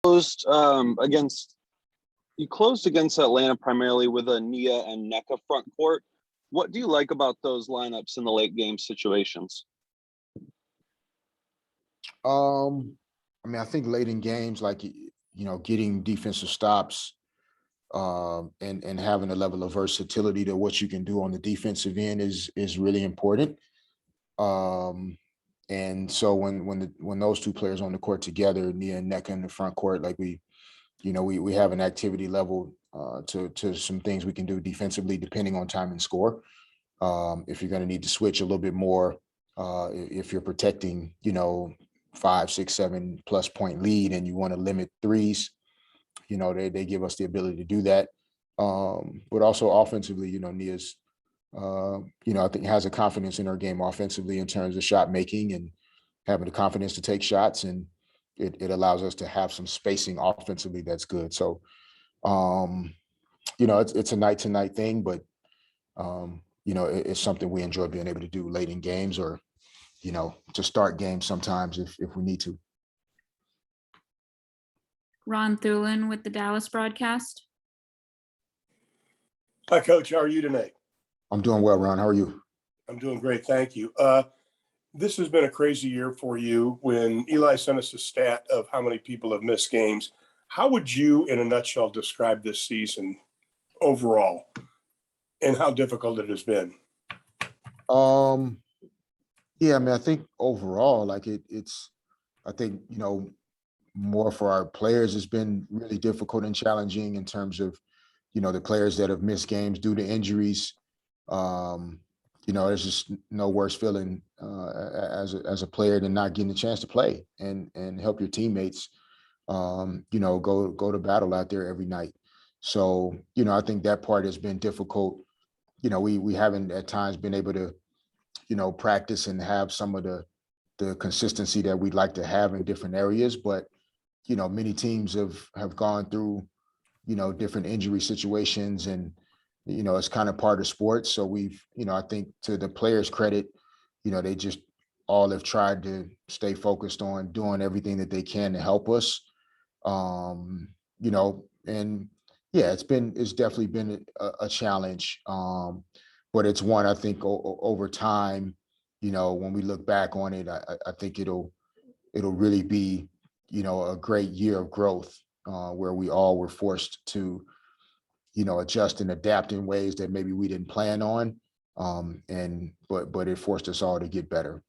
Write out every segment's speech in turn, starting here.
Closed against you closed against Atlanta primarily with a Nia and NECA front court. What do you like about those lineups in the late game situations? I think late in games, like getting defensive stops, and having a level of versatility to what you can do on the defensive end is really important. Um, and so when those two players on the court together, Nia and NECA in the front court, like we have an activity level to some things we can do defensively depending on time and score. If you're going to need to switch a little bit more, if you're protecting, 5, 6, 7+ point lead and you want to limit threes, they give us the ability to do that. But also offensively, Nia's, I think has a confidence in her game offensively in terms of shot making and having the confidence to take shots. And it allows us to have some spacing offensively that's good. So, it's a night to night thing, but, it's something we enjoy being able to do late in games or, to start games sometimes if we need to. Ron Thulin with the Dallas broadcast. Hi, Coach. How are you tonight? I'm doing well, Ron. How are you? I'm doing great. Thank you. This has been a crazy year for you. When Eli sent us a stat of how many people have missed games, how would you, in a nutshell, describe this season overall and how difficult it has been? Yeah, I think overall, like I think, more for our players, it's been really difficult and challenging in terms of, the players that have missed games due to injuries. There's just no worse feeling as a player than not getting a chance to play and help your teammates, go to battle out there every night. So, I think that part has been difficult. We haven't at times been able to, practice and have some of the consistency that we'd like to have in different areas. But, many teams have gone through, different injury situations and, it's kind of part of sports. So we've, I think to the players' credit, they just all have tried to stay focused on doing everything that they can to help us. And yeah, it's definitely been a challenge. But it's one I think over time, when we look back on it, I think it'll really be, a great year of growth where we all were forced to, adjust and adapt in ways that maybe we didn't plan on. But it forced us all to get better.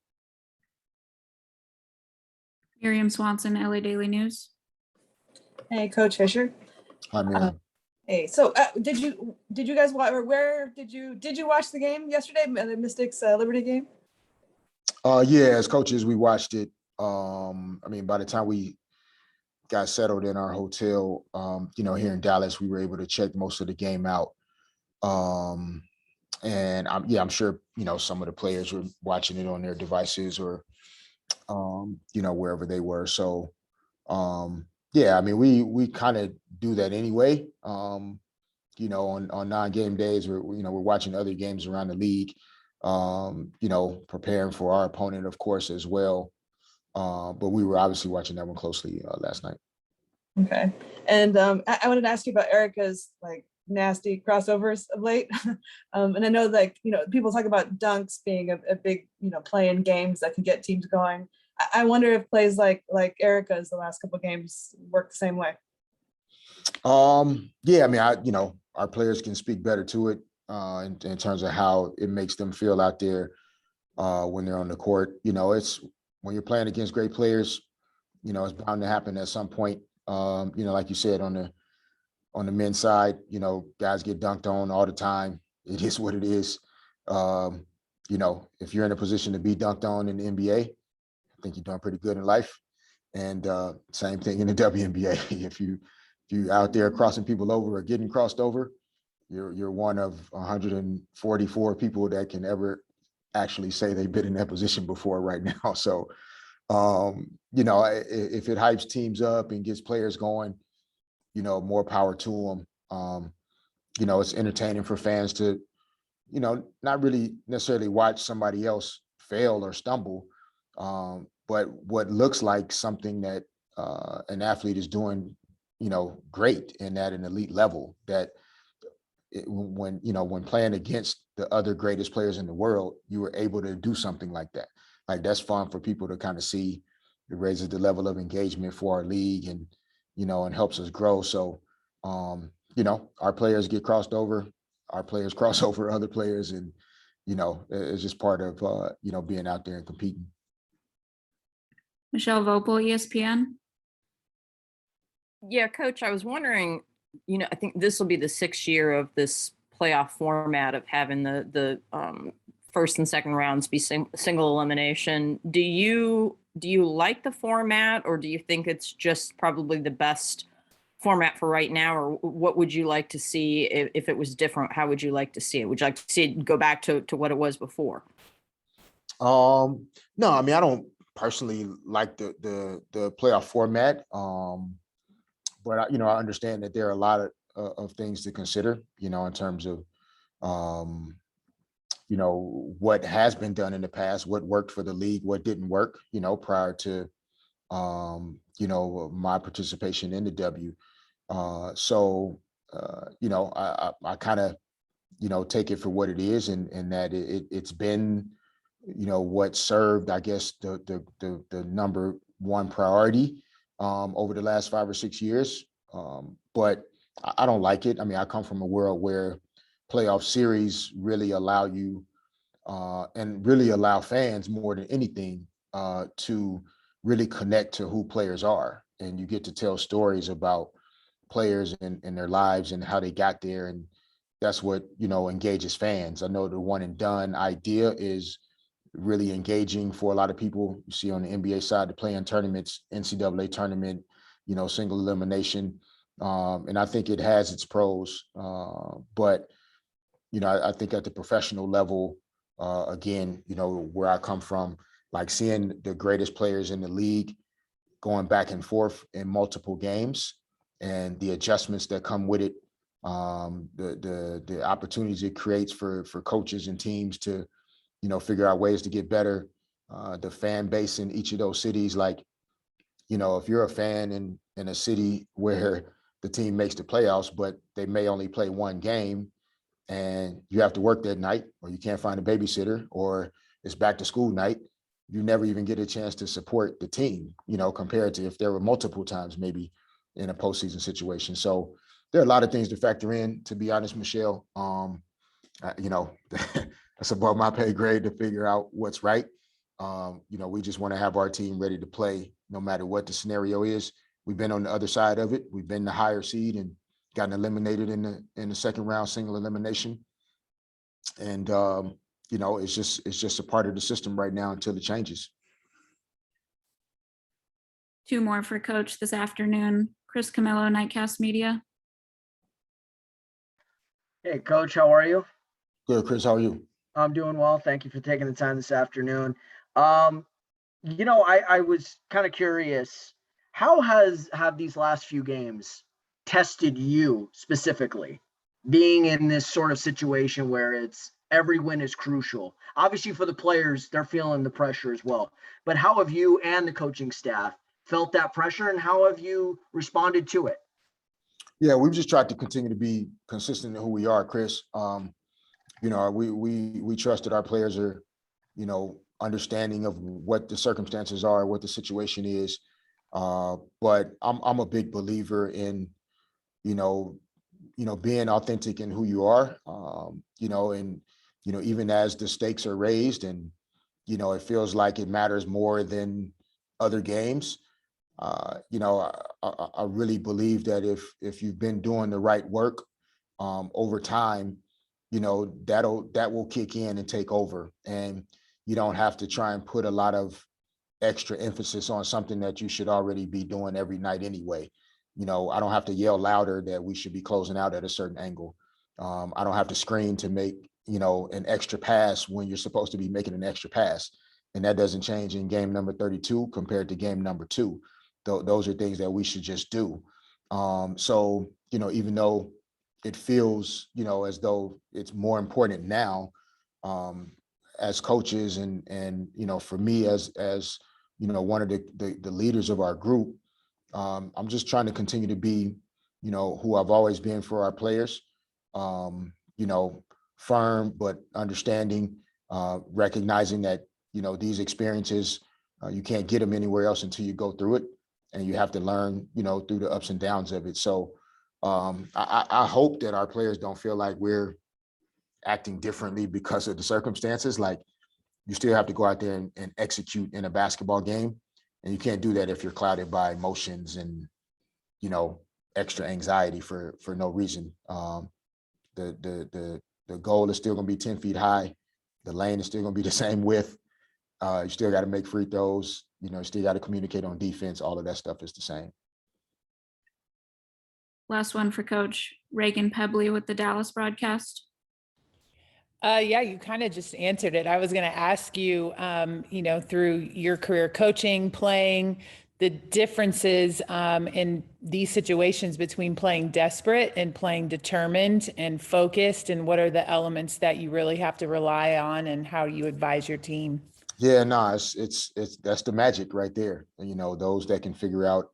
Miriam Swanson, LA Daily News. Hey, Coach Fisher. Hi, Miriam. Hey, so did you guys watch, or where did you watch the game yesterday, the Mystics Liberty game? Yeah, as coaches, we watched it. By the time we got settled in our hotel, here in Dallas, we were able to check most of the game out. And I'm sure, some of the players were watching it on their devices or, wherever they were. So, yeah, we kind of do that anyway. On non-game days, we're watching other games around the league, preparing for our opponent, of course, as well. But we were obviously watching that one closely last night. Okay. And I wanted to ask you about Erica's nasty crossovers of late. And I know people talk about dunks being a big, play in games that can get teams going. I wonder if plays like Erica's the last couple of games work the same way. Yeah, our players can speak better to it in terms of how it makes them feel out there when they're on the court. It's when you're playing against great players, it's bound to happen at some point. Like you said, on the men's side, guys get dunked on all the time. It is what it is. If you're in a position to be dunked on in the NBA, I think you're doing pretty good in life. And same thing in the WNBA. If you out there crossing people over or getting crossed over, you're one of 144 people that can ever actually say they've been in that position before right now. So, if it hypes teams up and gets players going, more power to them. It's entertaining for fans to, not really necessarily watch somebody else fail or stumble, but what looks like something that an athlete is doing, great and at an elite level, that when playing against the other greatest players in the world, you were able to do something like that. Like, that's fun for people to kind of see. It raises the level of engagement for our league, and and helps us grow. So our players get crossed over, our players cross over other players, and it's just part of being out there and competing. Michelle Vopel, ESPN. Yeah, Coach, I was wondering, I think this will be the 6th year of this playoff format of having the first and second rounds be single elimination. Do you like the format, or do you think it's just probably the best format for right now? Or what would you like to see if it was different? How would you like to see it? Would you like to see it go back to what it was before? No, I mean, I don't personally like the playoff format. But I understand that there are a lot of things to consider, in terms of, what has been done in the past, what worked for the league, what didn't work, prior to, my participation in the W. I kind of, take it for what it is, and that it's been, what served, I guess, the number one priority over the last 5 or 6 years. But I don't like it. I mean, I come from a world where playoff series really allow you and really allow fans more than anything to really connect to who players are. And you get to tell stories about players and their lives and how they got there. And that's what, engages fans. I know the one and done idea is really engaging for a lot of people. You see on the NBA side, the play-in tournaments, NCAA tournament, single elimination. And I think it has its pros. But, I think at the professional level, again, where I come from, like seeing the greatest players in the league going back and forth in multiple games, and the adjustments that come with it, the opportunities it creates for coaches and teams to, figure out ways to get better. The fan base in each of those cities, like, if you're a fan in a city where the team makes the playoffs, but they may only play one game, and you have to work that night, or you can't find a babysitter, or it's back to school night, you never even get a chance to support the team, compared to if there were multiple times maybe in a postseason situation. So there are a lot of things to factor in, to be honest, Michelle. That's above my pay grade to figure out what's right. We just want to have our team ready to play no matter what the scenario is. We've been on the other side of it. We've been the higher seed and gotten eliminated in the second round single elimination. And it's just a part of the system right now until it changes. 2 more for Coach this afternoon. Chris Camillo, Nightcast Media. Hey, Coach, how are you? Good, Chris, how are you? I'm doing well. Thank you for taking the time this afternoon. I was kind of curious, how have these last few games tested you specifically, being in this sort of situation where it's every win is crucial? Obviously for the players, they're feeling the pressure as well, but how have you and the coaching staff felt that pressure, and how have you responded to it? Yeah, we've just tried to continue to be consistent in who we are, Chris. We trust that our players are, understanding of what the circumstances are, what the situation is. But I'm a big believer in, being authentic in who you are, and, even as the stakes are raised and, it feels like it matters more than other games. I really believe that if you've been doing the right work over time, that will kick in and take over, and you don't have to try and put a lot of extra emphasis on something that you should already be doing every night anyway. I don't have to yell louder that we should be closing out at a certain angle. I don't have to scream to make, an extra pass when you're supposed to be making an extra pass. And that doesn't change in game number 32 compared to game number 2. Those are things that we should just do. So, even though it feels, as though it's more important now, as coaches and for me as one of the leaders of our group, I'm just trying to continue to be, you know, who I've always been for our players. You know, firm but understanding, recognizing that, you know, these experiences, you can't get them anywhere else until you go through it, and you have to learn, you know, through the ups and downs of it. So I hope that our players don't feel like we're acting differently because of the circumstances. Like, you still have to go out there and execute in a basketball game. And you can't do that if you're clouded by emotions and, you know, extra anxiety for no reason. The goal is still going to be 10 feet high. The lane is still going to be the same width. You still got to make free throws. You know, you still got to communicate on defense. All of that stuff is the same. Last one for Coach Reagan Pebley with the Dallas broadcast. Yeah, you kind of just answered it. I was going to ask you, you know, through your career coaching, playing, the differences in these situations between playing desperate and playing determined and focused, and what are the elements that you really have to rely on, and how you advise your team? Yeah, no, it's that's the magic right there. You know, those that can figure out,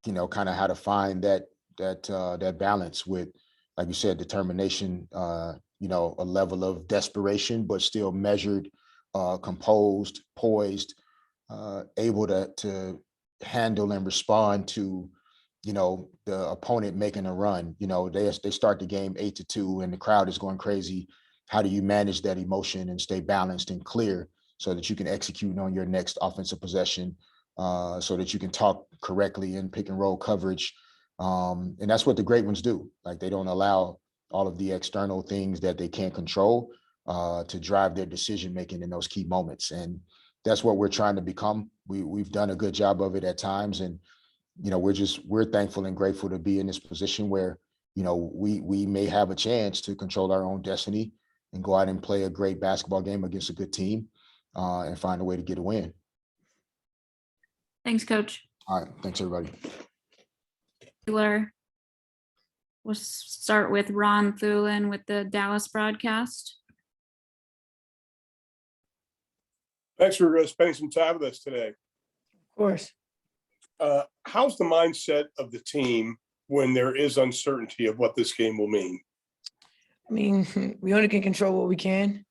you know, kind of how to find that balance with, like you said, determination, you know, a level of desperation, but still measured, composed, poised, able to handle and respond to, you know, the opponent making a run. You know, they start the game 8-2 and the crowd is going crazy. How do you manage that emotion and stay balanced and clear so that you can execute on your next offensive possession, so that you can talk correctly in pick and roll coverage? And that's what the great ones do. Like, they don't allow all of the external things that they can't control to drive their decision making in those key moments. And that's what we're trying to become. We've done a good job of it at times, and you know, we're thankful and grateful to be in this position where, you know, we may have a chance to control our own destiny and go out and play a great basketball game against a good team, and find a way to get a win. Thanks, Coach. All right, thanks everybody. We'll start with Ron Thulin with the Dallas broadcast. Thanks for spending some time with us today. Of course. How's the mindset of the team when there is uncertainty of what this game will mean? I mean, we only can control what we can.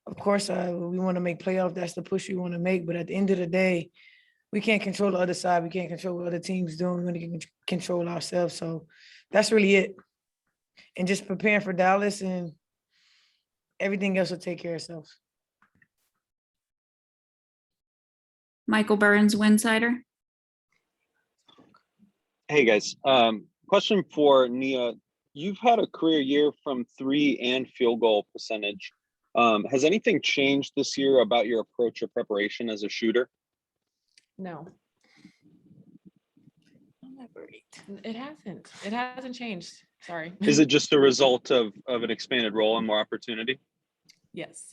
Of course, we want to make playoff. That's the push we want to make. But at the end of the day, we can't control the other side. We can't control what other teams doing. We only can control ourselves. So that's really it. And just preparing for Dallas, and everything else will take care of itself. Michael Burns, Winsider. Hey guys, question for Nia. You've had a career year from 3 and field goal percentage. Has anything changed this year about your approach or preparation as a shooter? No. It hasn't. It hasn't changed. Sorry. Is it just a result of an expanded role and more opportunity? Yes.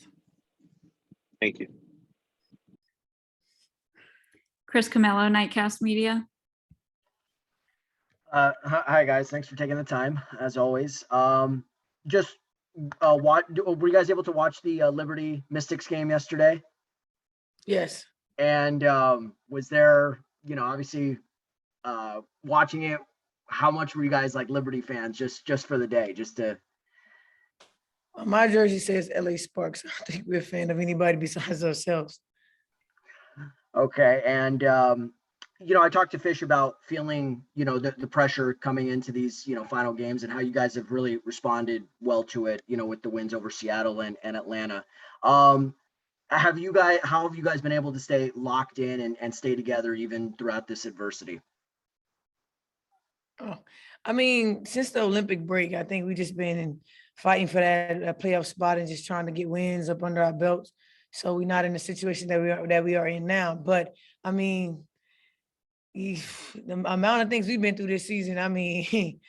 Thank you. Chris Camello, Nightcast Media. Hi guys, thanks for taking the time as always. Just were you guys able to watch the Liberty Mystics game yesterday? Yes. And was there, you know, obviously watching it, how much were you guys like Liberty fans just for the day, just to? My jersey says LA Sparks. I don't think we're a fan of anybody besides ourselves. Okay, and you know, I talked to Fish about feeling, you know, the pressure coming into these, you know, final games, and how you guys have really responded well to it, you know, with the wins over Seattle and Atlanta. How have you guys been able to stay locked in and stay together even throughout this adversity? Oh, I mean, since the Olympic break, I think we just been fighting for that playoff spot and just trying to get wins up under our belts. So we're not in the situation that we are in now. But I mean, the amount of things we've been through this season, I mean,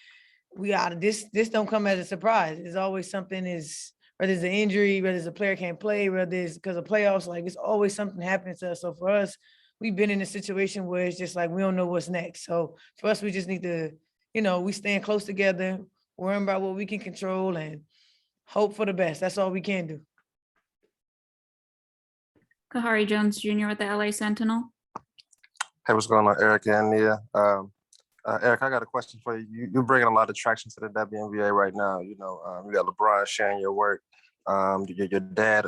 this don't come as a surprise. There's always something, whether it's an injury, whether it's a player can't play, whether it's because of playoffs, like it's always something happening to us. So for us, we've been in a situation where it's just like we don't know what's next. So for us, we just need to, you know, we stand close together, worrying about what we can control and hope for the best. That's all we can do. Kahari Jones Jr. with the LA Sentinel. Hey, what's going on, Eric and Nia? Eric, I got a question for you. You're bringing a lot of traction to the WNBA right now. You got LeBron sharing your work. Your dad,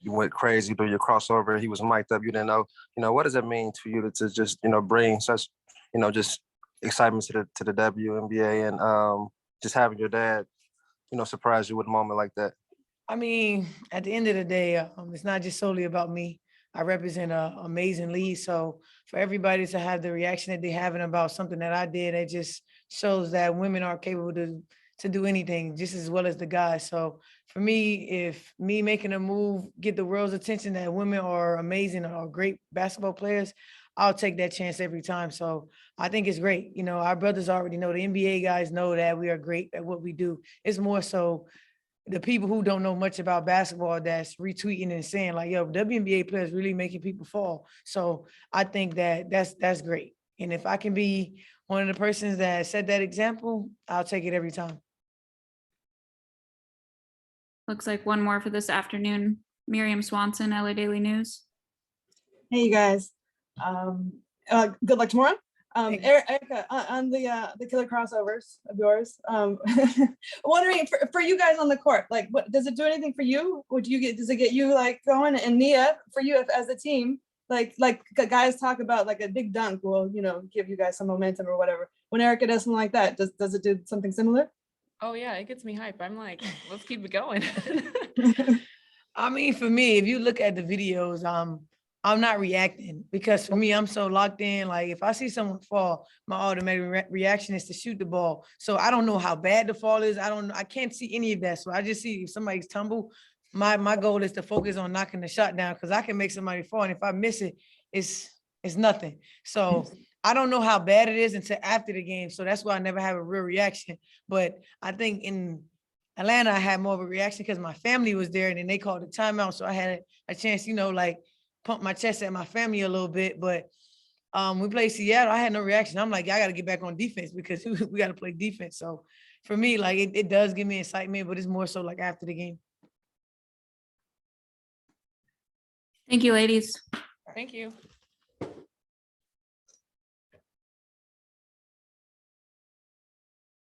you went crazy through your crossover. He was mic'd up. You didn't know. What does it mean to you to just bring such just excitement to the WNBA and just having your dad surprise you with a moment like that? I mean, at the end of the day, it's not just solely about me. I represent an amazing league. So for everybody to have the reaction that they having about something that I did, it just shows that women are capable to do anything just as well as the guys. So for me, if me making a move, get the world's attention that women are amazing or great basketball players, I'll take that chance every time. So I think it's great. Our brothers already know, the NBA guys know that we are great at what we do. It's more so the people who don't know much about basketball that's retweeting and saying like, yo, WNBA players really making people fall. So I think that's great. And if I can be one of the persons that set that example, I'll take it every time. Looks like one more for this afternoon. Miriam Swanson, LA Daily News. Hey, you guys. Good luck tomorrow. Thank you. Erica, on the killer crossovers of yours, wondering for you guys on the court, like, what does it do anything for you? Does it get you like going? And Nia, for you as a team, like guys talk about like a big dunk will, give you guys some momentum or whatever. When Erica does something like that, does it do something similar? Oh yeah, it gets me hype. I'm like, let's keep it going. I mean, for me, if you look at the videos, I'm not reacting because for me, I'm so locked in. Like if I see someone fall, my automatic reaction is to shoot the ball. So I don't know how bad the fall is. I can't see any of that. So I just see if somebody's tumble, my goal is to focus on knocking the shot down because I can make somebody fall. And if I miss it, it's nothing. So I don't know how bad it is until after the game. So that's why I never have a real reaction. But I think in Atlanta, I had more of a reaction because my family was there and then they called the timeout. So I had a chance, like pump my chest at my family a little bit. But we played Seattle. I had no reaction. I'm like, I got to get back on defense because we got to play defense. So for me, like it does give me excitement, but it's more so like after the game. Thank you, ladies. Thank you.